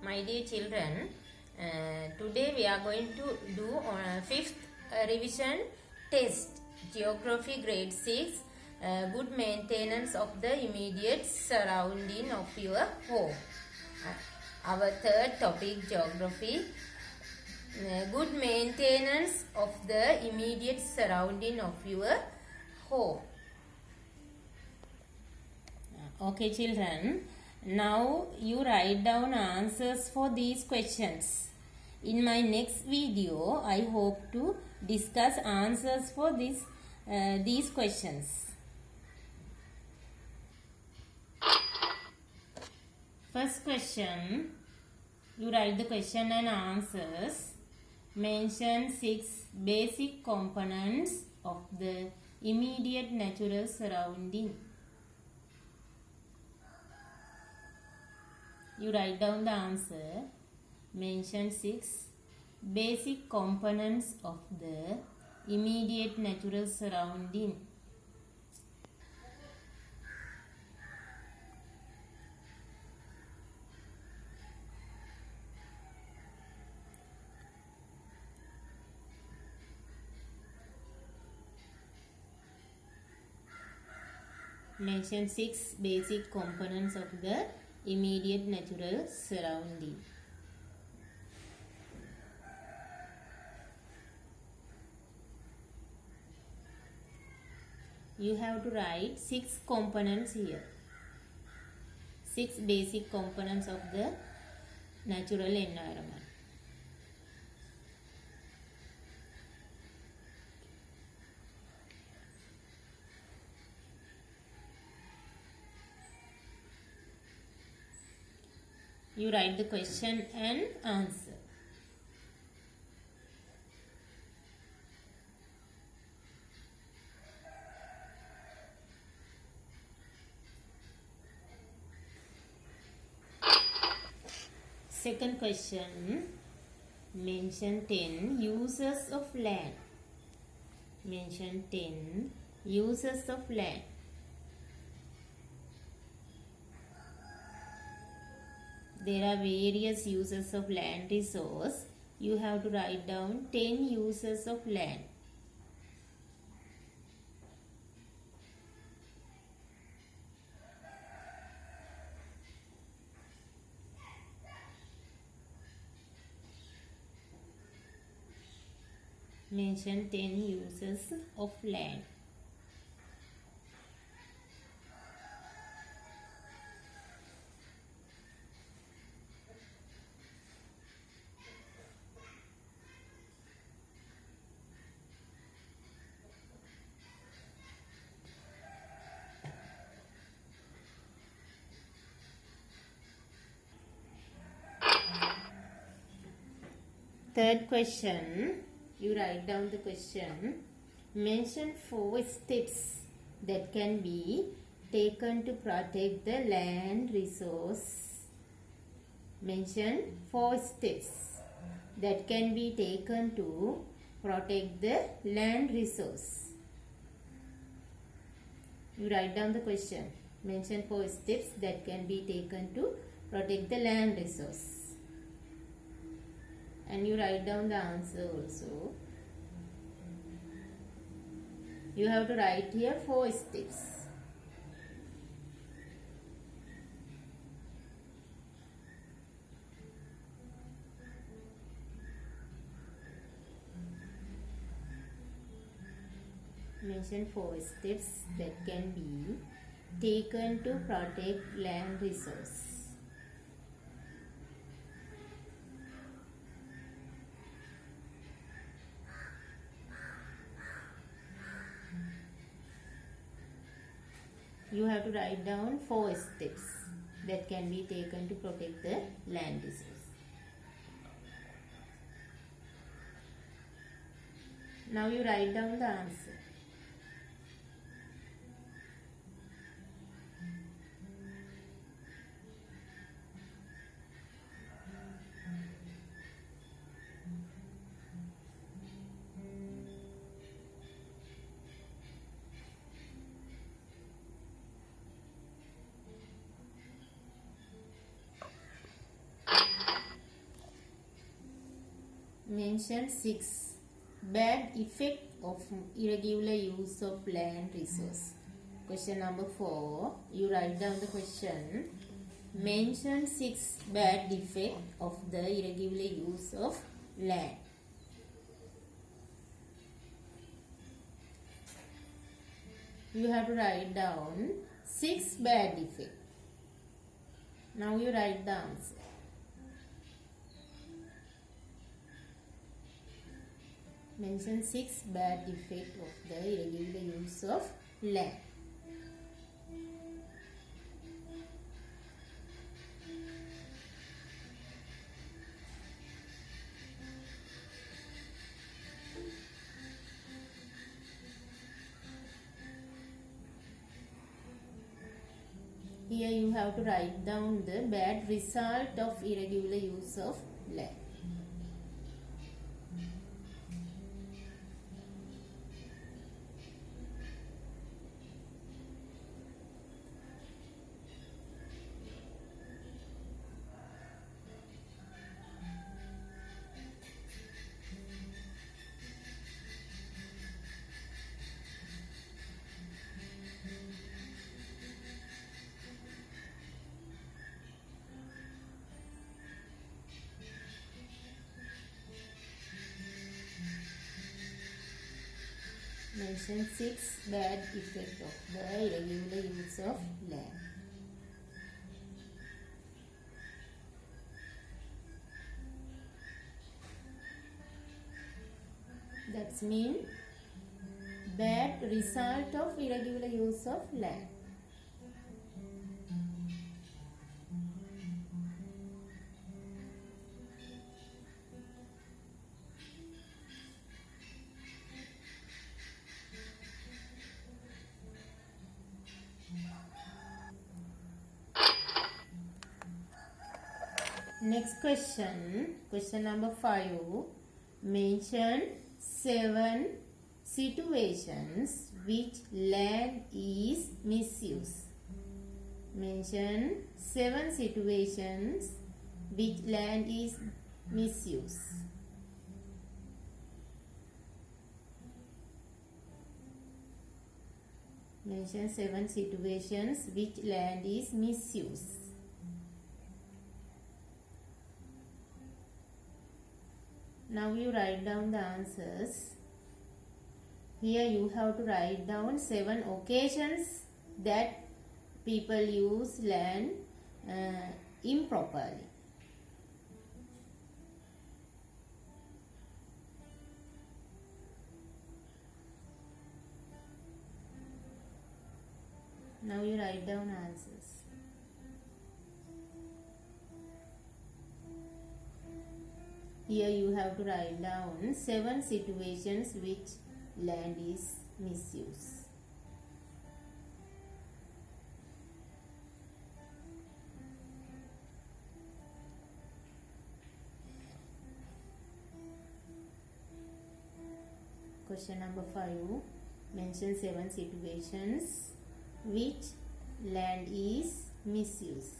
My dear children, today we are going to do fifth revision test, Geography grade 6, good maintenance of the immediate surrounding of your home. Our third topic, Geography, good maintenance of the immediate surrounding of your home. Okay children, now you write down answers for these questions. In my next video, I hope to discuss answers for these questions. First question, you write the question and answers. Mention 6 basic components of the immediate natural surrounding. You write down the answer. Mention 6 basic components of the immediate natural surrounding. Mention 6 basic components of the immediate natural surrounding. You have to write 6 components here. 6 basic components of the natural environment. You write the question and answer. Second question, mention 10 uses of land. Mention 10 uses of land. There are various uses of land resource. You have to write down 10 uses of land. Mention 10 uses of land. Third question, you write down the question. Mention 4 steps that can be taken to protect the land resource. Mention 4 steps that can be taken to protect the land resource. You write down the question. Mention 4 steps that can be taken to protect the land resource. And you write down the answer also. You have to write here 4 steps. Mention 4 steps that can be taken to protect land resource. You have to write down 4 steps that can be taken to protect the land resource. Now you write down the answer. Mention 6 bad effect of irregular use of land resource. Question number 4. You write down the question. Mention 6 bad effect of the irregular use of land. You have to write down 6 bad effect. Now you write the answer. Mention 6 bad effect of the irregular use of land. Here you have to write down the bad result of irregular use of land. Mention 6 bad effect of the irregular use of land. That means bad result of irregular use of land. Next question, question number 5. Mention 7 situations which land is misused. Mention 7 situations which land is misused. Mention 7 situations which land is misused. Now you write down the answers. Here you have to write down 7 occasions that people use land improperly. Now you write down answers. Here you have to write down 7 situations which land is misused. Question number 5. Mention 7 situations which land is misused.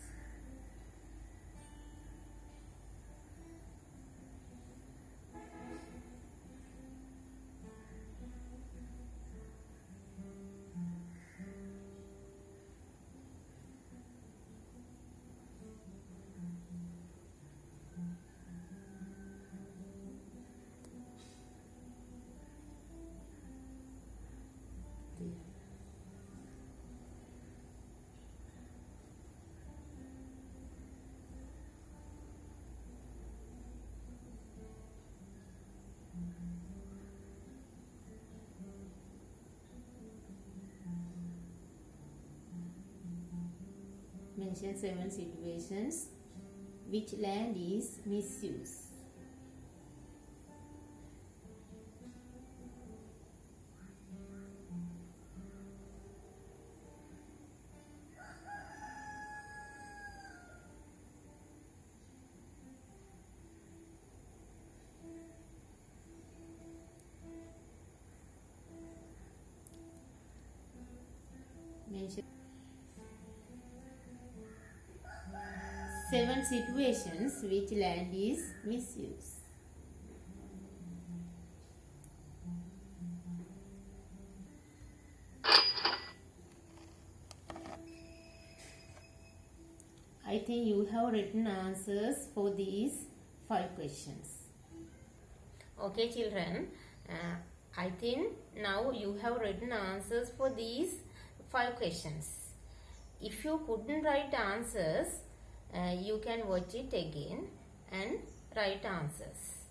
Mention 7 situations which land is misused. Mention 7 situations which land is misused. I think you have written answers for these 5 questions. Okay children, I think now you have written answers for these 5 questions. If you couldn't write answers, you can watch it again and write answers.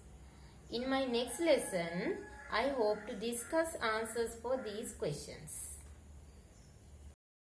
In my next lesson, I hope to discuss answers for these questions.